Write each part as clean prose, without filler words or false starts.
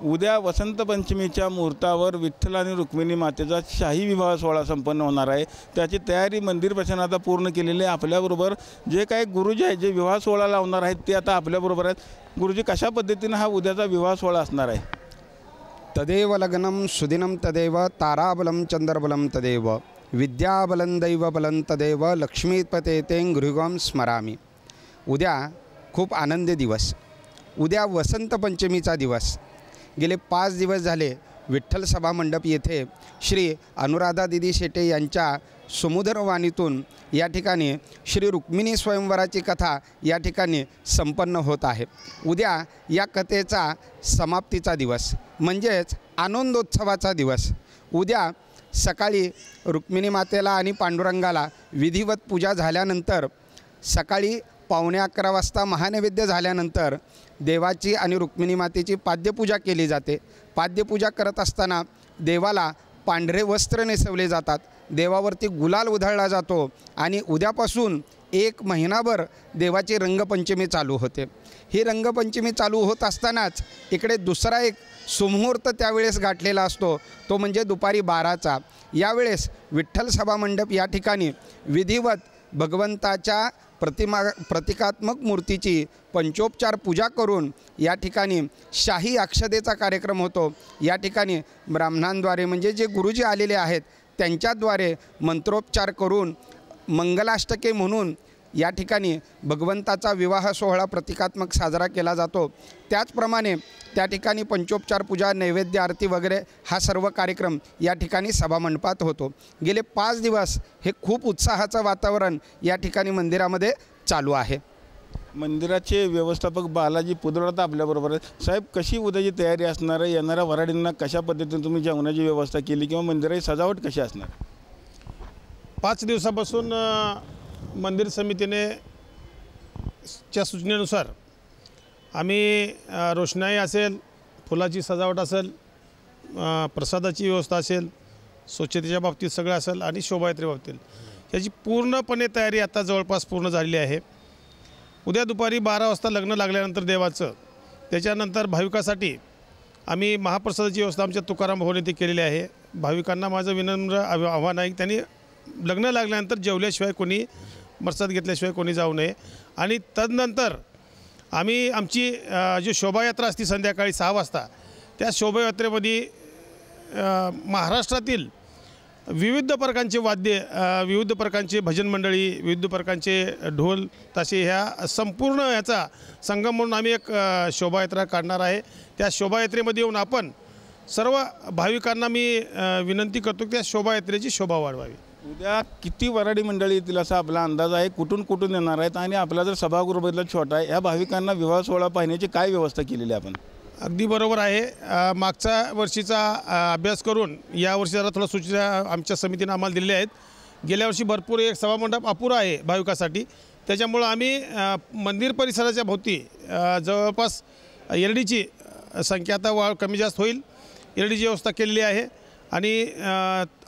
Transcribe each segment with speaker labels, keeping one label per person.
Speaker 1: उद्या वसंत पंचमीच्या मुहूर्तावर विठ्ठल आणि रुक्मिणी मातेचा शाही विवाह सोहळा संपन्न होणार आहे। त्याची तयारी मंदिर प्रशासनाने आता पूर्ण केलेली आहे। आपल्याबरोबर जे काही गुरुजी आहेत जे विवाह सोहळा लावणार आहेत ते आता आपल्याबरोबर आहेत। गुरुजी, कशा पद्धतीने हा उद्याचा विवाह सोहळा असणार आहे?
Speaker 2: तदेव लग्नं सुदिनं तदेव ताराबलं चंद्रबलं तदेव विद्याबलं दैवबलं तदेव लक्ष्मीपते तें गृहं स्मरामि। उद्या खूप आनंदी दिवस, उद्या वसंत पंचमीचा दिवस। गेले 5 दिवस झाले विठ्ठल सभा मंडप येथे श्री अनुराधा दीदी शेटे यांच्या समुद्रवाणीतून या ठिकाणी श्री रुक्मिणी स्वयंवराची कथा या ठिकाणी संपन्न होत आहे। उद्या या कथेचा समाप्तीचा दिवस म्हणजेच आनंदोत्सवाचा दिवस। उद्या सकाळी रुक्मिणी मातेला आणि पांडुरंगाला विधिवत पूजा झाल्यानंतर सकाळी 11:15 वाजता महानैवेद्य झाल्यानंतर देवाची आणि रुक्मिणी मातेची पाद्यपूजा केली जाते। पाद्यपूजा करत असताना देवाला पांढरे वस्त्र नेसवले जातात, देवावरती गुलाल उधळला जातो आणि उद्यापासून 1 महिनाभर देवाची रंगपंचमी चालू होते। ही रंगपंचमी चालू होत असतानाच इकडे दुसरा एक सुमुहूर्त त्यावेळेस गाठलेला असतो, तो म्हणजे दुपारी 12चा। यावेळेस विठ्ठल सभा मंडप या ठिकाणी विधिवत भगवंताच्या प्रतिकात्मक मूर्तीची पंचोपचार पूजा करून या ठिकाणी शाही अक्षतेचा कार्यक्रम होतो। या ठिकाणी ब्राह्मणांद्वारे म्हणजे जे गुरुजी आलेले आहेत त्यांच्याद्वारे मंत्रोपचार करून मंगलाष्टके म्हणून या ठिकाणी भगवंताचा विवाह सोहळा प्रतिकात्मक साजरा केला जातो। त्याचप्रमाणे त्या ठिकाणी पंचोपचार पूजा, नैवेद्य आरती वगैरे हा सर्व कार्यक्रम या ठिकाणी सभामंडपात होतो। गेले 5 दिवस हे खूप उत्साहाचं वातावरण या ठिकाणी मंदिरामध्ये चालू आहे।
Speaker 1: मंदिराचे व्यवस्थापक बालाजी पुदरडा आपल्याबरोबर आहेत। साहेब, कशी उद्याची तयारी असणार आहे? येणाऱ्या वऱ्हाडींना कशा पद्धतीने तुम्ही जेवणाची व्यवस्था केली किंवा मंदिराची सजावट कशी असणार?
Speaker 3: 5 दिवसापासून मंदिर समितीने च्या सूचनेनुसार आम्ही रोषणाई असेल, फुलाची सजावट असेल, प्रसादाची व्यवस्था असेल, स्वच्छतेच्या बाबतीत सगळं असेल आणि शोभायात्रे बाबतीत याची पूर्णपणे तयारी आता जवळपास पूर्ण झालेली आहे। उद्या दुपारी 12 वाजता लग्न लागल्यानंतर देवाचं त्याच्यानंतर भाविकासाठी आम्ही महाप्रसादाची व्यवस्था आमच्या तुकाराम भवन येथे केलेली आहे। भाविकांना माझं विनम्र आव्हान आहे, त्यांनी लग्न लागल्यानंतर जेवल्याशिवाय कोणी प्रसाद घेतल्याशिवाय कोणी जाऊ नये। आणि तदनंतर आम्ही आमची जी शोभायात्रा असते संध्याकाळी 6 वाजता, त्या शोभायात्रेमध्ये महाराष्ट्रातील विविध प्रकारचे वाद्य, विविध प्रकारचे भजन मंडळी, विविध प्रकारचे ढोल ताशे ह्या संपूर्ण याचा संगम म्हणून आम्ही एक शोभायात्रा काढणार आहे। त्या शोभायात्रेमध्ये येऊन आपण सर्व भाविकांना मी विनंती करतो की त्या शोभायात्रेची शोभा वाढवावी।
Speaker 1: उद्या किती वऱ्हाडी मंडळी येतील असा आपला अंदाज आहे? कुठून कुठून येणार आहेत? आणि आपला जर सभागृह बदला छोटा आहे, या भाविकांना विवाह सोहळा पाहण्याची काय व्यवस्था केलेली आहे आपण?
Speaker 3: अगदी बरोबर आहे। मागच्या वर्षीचा अभ्यास करून या वर्षी जरा थोडा सूचना आमच्या समितीने आम्हाला दिलेल्या आहेत। गेल्या वर्षी भरपूर एक सभामंडप अपुरा आहे भाविकासाठी, त्याच्यामुळं आम्ही मंदिर परिसराच्या भोवती जवळपास एलईडीची संख्या आता कमी जास्त होईल, एलईडीची व्यवस्था केलेली आहे। आणि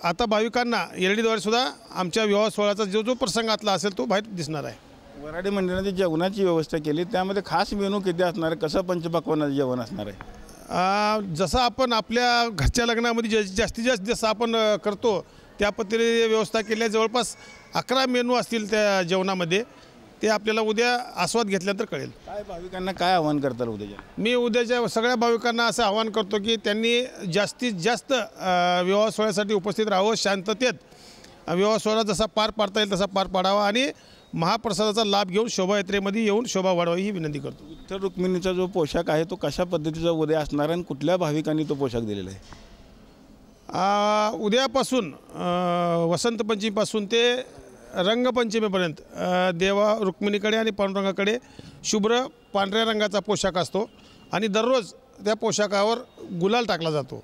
Speaker 3: आता भाविकांना एलईडीद्वारे सुद्धा आमच्या विवाह सोहळ्याचा जो प्रसंग आतला असेल तो बाहेर दिसणार आहे।
Speaker 1: वऱ्हाडी मंडळाने जेवणाची व्यवस्था केली, त्यामध्ये खास मेनू किती असणार आहे? कसं पंचपक्वान्नाचं जेवण असणार आहे?
Speaker 3: जसं आपण आपल्या घरच्या लग्नामध्ये जास्तीत जास्त जसं आपण करतो त्या पद्धतीने व्यवस्था केली आहे। जवळपास 11 मेनू असतील त्या जेवणामध्ये, ते आपल्याला उद्या आस्वाद घेतल्यानंतर कळेल।
Speaker 1: काय भाविकांना काय आव्हान करताल उद्याच्या?
Speaker 3: मी उद्याच्या सगळ्या भाविकांना असं आवाहन करतो की त्यांनी जास्तीत जास्त विवाह सोहळ्यासाठी उपस्थित राहावं, शांततेत विवाह सोहळा जसा पार पाडता येईल तसा पार पाडावा आणि महाप्रसादाचा लाभ घेऊन शोभायात्रेमध्ये येऊन शोभा वाढवावी ही विनंती करतो।
Speaker 1: विठ्ठल रुक्मिणीचा जो पोशाख आहे तो कशा पद्धतीचा उद्या असणार आणि कुठल्या भाविकांनी तो पोशाख दिलेला आहे?
Speaker 3: उद्यापासून वसंत पंचमीपासून ते रंगपंचमीपर्यंत देवा रुक्मिणीकडे आणि पांडुरंगाकडे शुभ्र पांढऱ्या रंगाचा पोशाख असतो आणि दररोज त्या पोशाखावर गुलाल टाकला जातो।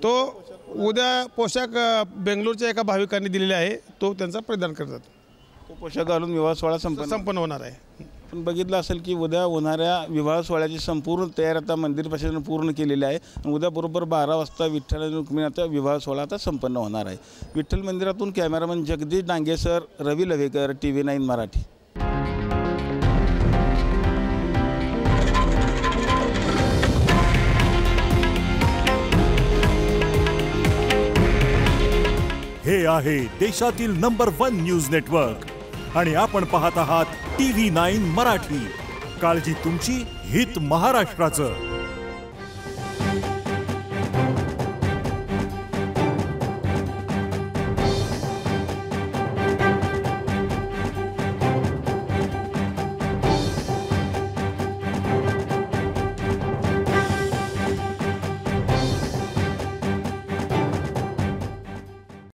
Speaker 3: तो उद्या पोशाख बेंगलोरच्या एका भाविकांनी दिलेला आहे, तो त्यांचा परिधान करतात।
Speaker 1: तो पोशाख घालून विवाह सोहळा
Speaker 3: संपन्न होणार आहे।
Speaker 1: पण बघितलं असेल की उद्या होणाऱ्या विवाह सोहळ्याची संपूर्ण तयारी आता मंदिर प्रशासनाने पूर्ण केलेली आहे। उद्या बरोबर 12 वाजता विठ्ठल आणि रुक्मिणीचा विवाह सोहळा आता संपन्न होणार आहे। विठ्ठल मंदिरातून कॅमेरामन जगदीश डांगे सर, रवी लवेकर, TV9 मराठी।
Speaker 4: हे आहे देशातील नंबर 1 न्यूज नेटवर्क आणि आपण पाहत आहात TV9 मराठी. काळजी तुमची, हित महाराष्ट्राचं.